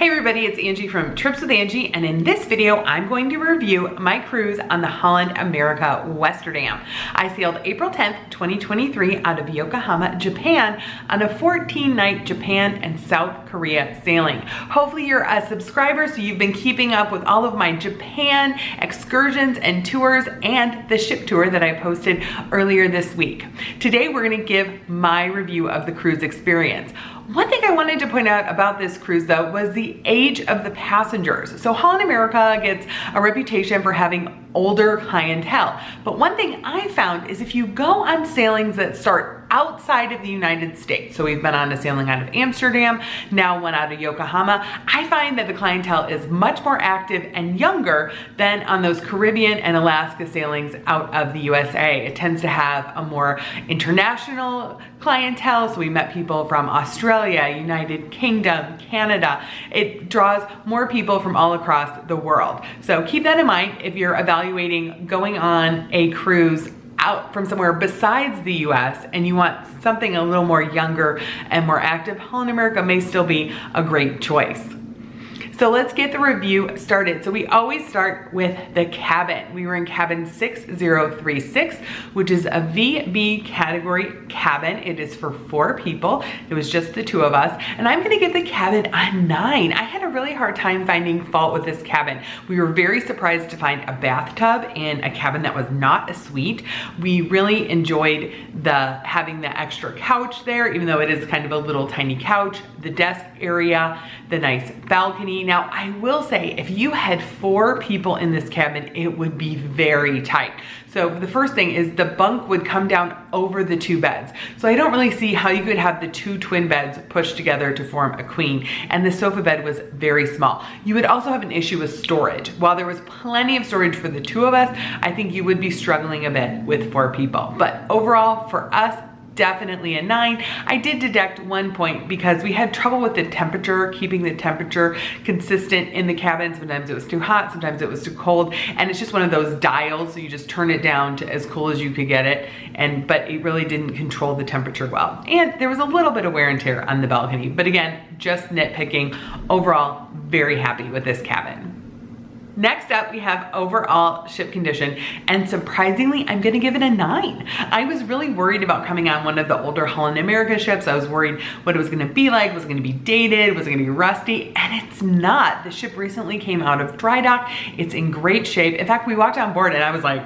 Hey everybody, it's Angie from Trips with Angie, and in this video, I'm going to review my cruise on the Holland America Westerdam. I sailed April 10th, 2023 out of Yokohama, Japan on a 14-night Japan and South Korea sailing. Hopefully you're a subscriber, so you've been keeping up with all of my Japan excursions and tours and the ship tour that I posted earlier this week. Today, we're gonna give my review of the cruise experience. One thing I wanted to point out about this cruise though was the age of the passengers. So Holland America gets a reputation for having older clientele. But one thing I found is if you go on sailings that start outside of the United States, so we've been on a sailing out of Amsterdam, now one out of Yokohama, I find that the clientele is much more active and younger than on those Caribbean and Alaska sailings out of the USA. It tends to have a more international clientele, so we met people from Australia, United Kingdom, Canada. It draws more people from all across the world. So keep that in mind if you're evaluating going on a cruise out from somewhere besides the US and you want something a little more younger and more active, Holland America may still be a great choice. So let's get the review started. So we always start with the cabin. We were in cabin 6036, which is a VB category cabin. It is for 4 people. It was just the 2 of us. And I'm gonna give the cabin a 9. I had a really hard time finding fault with this cabin. We were very surprised to find a bathtub in a cabin that was not a suite. We really enjoyed having the extra couch there, even though it is kind of a little tiny couch, the desk area, the nice balcony. Now, I will say, if you had 4 people in this cabin, it would be very tight. So the first thing is the bunk would come down over the 2 beds. So I don't really see how you could have the 2 twin beds pushed together to form a queen. And the sofa bed was very small. You would also have an issue with storage. While there was plenty of storage for the 2 of us, I think you would be struggling a bit with 4 people. But overall, for us, definitely a 9. I did detect 1 point because we had trouble with the temperature, keeping the temperature consistent in the cabin. Sometimes it was too hot, sometimes it was too cold, and it's just one of those dials, so you just turn it down to as cool as you could get it, but it really didn't control the temperature well. And there was a little bit of wear and tear on the balcony, but again, just nitpicking. Overall, very happy with this cabin. Next up, we have overall ship condition, and surprisingly, I'm gonna give it a 9. I was really worried about coming on one of the older Holland America ships. I was worried what it was gonna be like. Was it gonna be dated? Was it gonna be rusty? And it's not. The ship recently came out of dry dock. It's in great shape. In fact, we walked on board and I was like,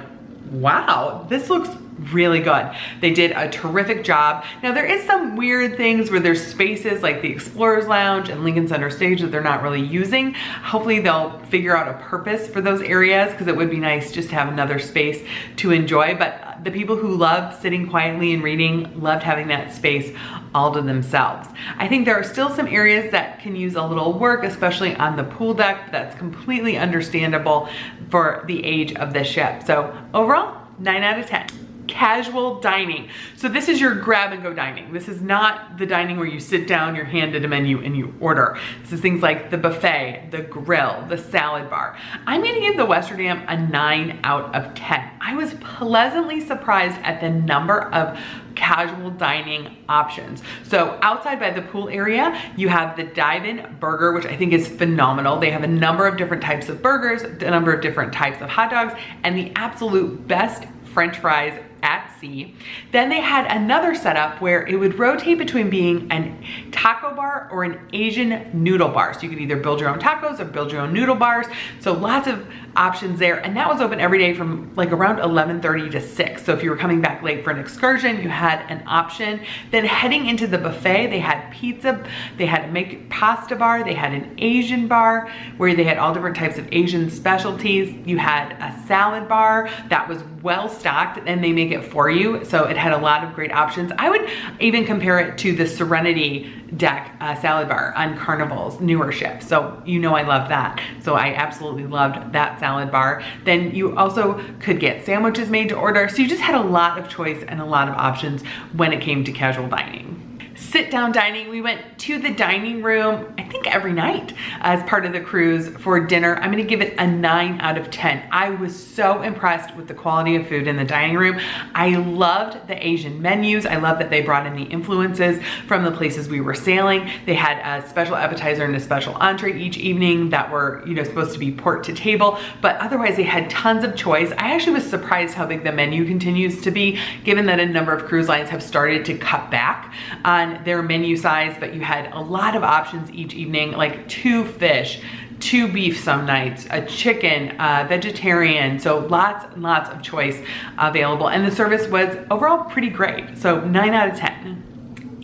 wow, this looks really good. They did a terrific job. Now there is some weird things where there's spaces like the Explorer's Lounge and Lincoln Center Stage that they're not really using. Hopefully they'll figure out a purpose for those areas, because it would be nice just to have another space to enjoy. But the people who love sitting quietly and reading loved having that space all to themselves. I think there are still some areas that can use a little work, especially on the pool deck. That's completely understandable for the age of the ship. So overall, 9 out of 10. Casual dining. So this is your grab and go dining. This is not the dining where you sit down, you're handed a menu and you order. This is things like the buffet, the grill, the salad bar. I'm gonna give the Westerdam a 9 out of 10. I was pleasantly surprised at the number of casual dining options. So outside by the pool area, you have the dive-in burger, which I think is phenomenal. They have a number of different types of burgers, a number of different types of hot dogs, and the absolute best French fries at sea. Then they had another setup where it would rotate between being a taco bar or an Asian noodle bar. So you could either build your own tacos or build your own noodle bars. So lots of options there. And that was open every day from like around 11:30 to 6. So if you were coming back late for an excursion, you had an option. Then heading into the buffet, they had pizza, they had a make pasta bar, they had an Asian bar where they had all different types of Asian specialties. You had a salad bar that was well stocked, and they make it for you. So it had a lot of great options. I would even compare it to the Serenity deck salad bar on Carnival's newer ship. So you know I love that. So I absolutely loved that salad bar. Then you also could get sandwiches made to order. So you just had a lot of choice and a lot of options when it came to casual dining. sit down dining. We went to the dining room, I think every night as part of the cruise for dinner. I'm gonna give it a 9 out of 10. I was so impressed with the quality of food in the dining room. I loved the Asian menus. I love that they brought in the influences from the places we were sailing. They had a special appetizer and a special entree each evening that were, you know, supposed to be port to table, but otherwise they had tons of choice. I actually was surprised how big the menu continues to be, given that a number of cruise lines have started to cut back on their menu size, but you had a lot of options each evening, like 2 fish, 2 beef some nights, a chicken, vegetarian, so lots and lots of choice available. And the service was overall pretty great, so 9 out of 10.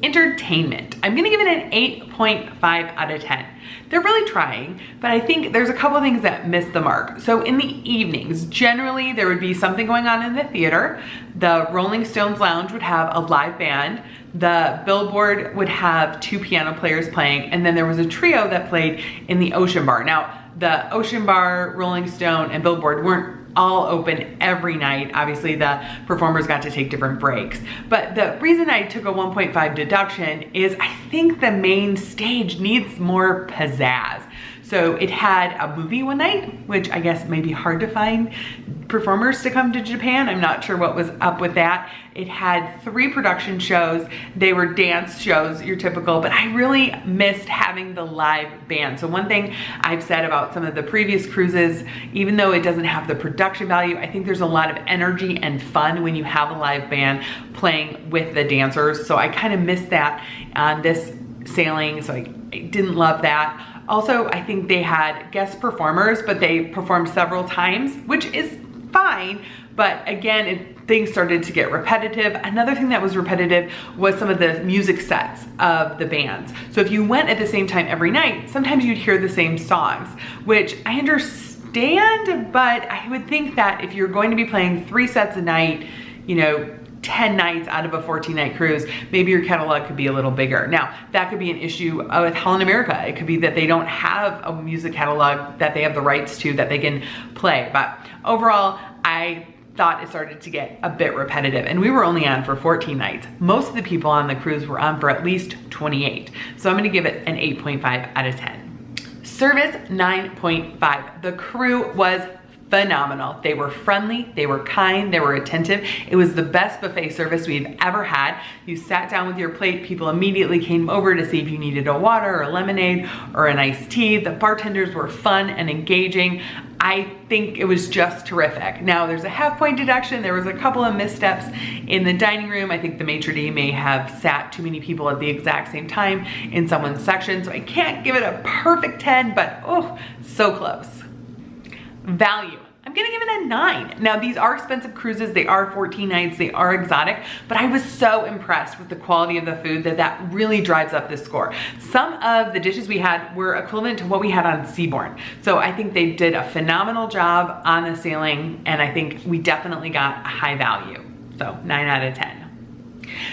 Entertainment, I'm gonna give it an 8.5 out of 10. They're really trying, but I think there's a couple of things that missed the mark. So in the evenings, generally there would be something going on in the theater. The Rolling Stones Lounge would have a live band. The Billboard would have 2 piano players playing, and then there was a trio that played in the Ocean Bar. Now, the Ocean Bar, Rolling Stone, and Billboard weren't all open every night. Obviously, the performers got to take different breaks. But the reason I took a 1.5 deduction is I think the main stage needs more pizzazz. So it had a movie one night, which I guess may be hard to find performers to come to Japan. I'm not sure what was up with that. It had 3 production shows. They were dance shows, your typical, but I really missed having the live band. So one thing I've said about some of the previous cruises, even though it doesn't have the production value, I think there's a lot of energy and fun when you have a live band playing with the dancers. So I kind of missed that on this sailing, so I didn't love that. Also, I think they had guest performers, but they performed several times, which is fine. But again, things started to get repetitive. Another thing that was repetitive was some of the music sets of the bands. So if you went at the same time every night, sometimes you'd hear the same songs, which I understand, but I would think that if you're going to be playing 3 sets a night, you know, 10 nights out of a 14-night cruise, maybe your catalog could be a little bigger. Now, that could be an issue with Holland America. It could be that they don't have a music catalog that they have the rights to that they can play. But overall, I thought it started to get a bit repetitive, and we were only on for 14 nights. Most of the people on the cruise were on for at least 28. So I'm gonna give it an 8.5 out of 10. Service, 9.5. The crew was phenomenal. They were friendly, they were kind, they were attentive. It was the best buffet service we've ever had. You sat down with your plate, people immediately came over to see if you needed a water or a lemonade or an iced tea. The bartenders were fun and engaging. I think it was just terrific. Now, there's a half-point deduction. There was a couple of missteps in the dining room. I think the maitre d' may have sat too many people at the exact same time in someone's section, so I can't give it a perfect 10, but oh, so close. Value. I'm gonna give it a 9. Now, these are expensive cruises. They are 14 nights, they are exotic, but I was so impressed with the quality of the food that really drives up this score. Some of the dishes we had were equivalent to what we had on Seabourn. So I think they did a phenomenal job on the sailing, and I think we definitely got a high value. So 9 out of 10.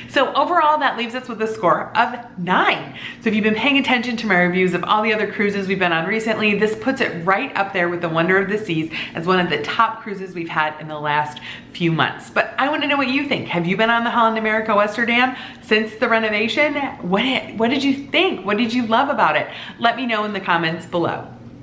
So overall, that leaves us with a score of 9. So if you've been paying attention to my reviews of all the other cruises we've been on recently, this puts it right up there with the Wonder of the Seas as one of the top cruises we've had in the last few months. But I want to know what you think. Have you been on the Holland America Westerdam since the renovation? What did you think? What did you love about it? Let me know in the comments below.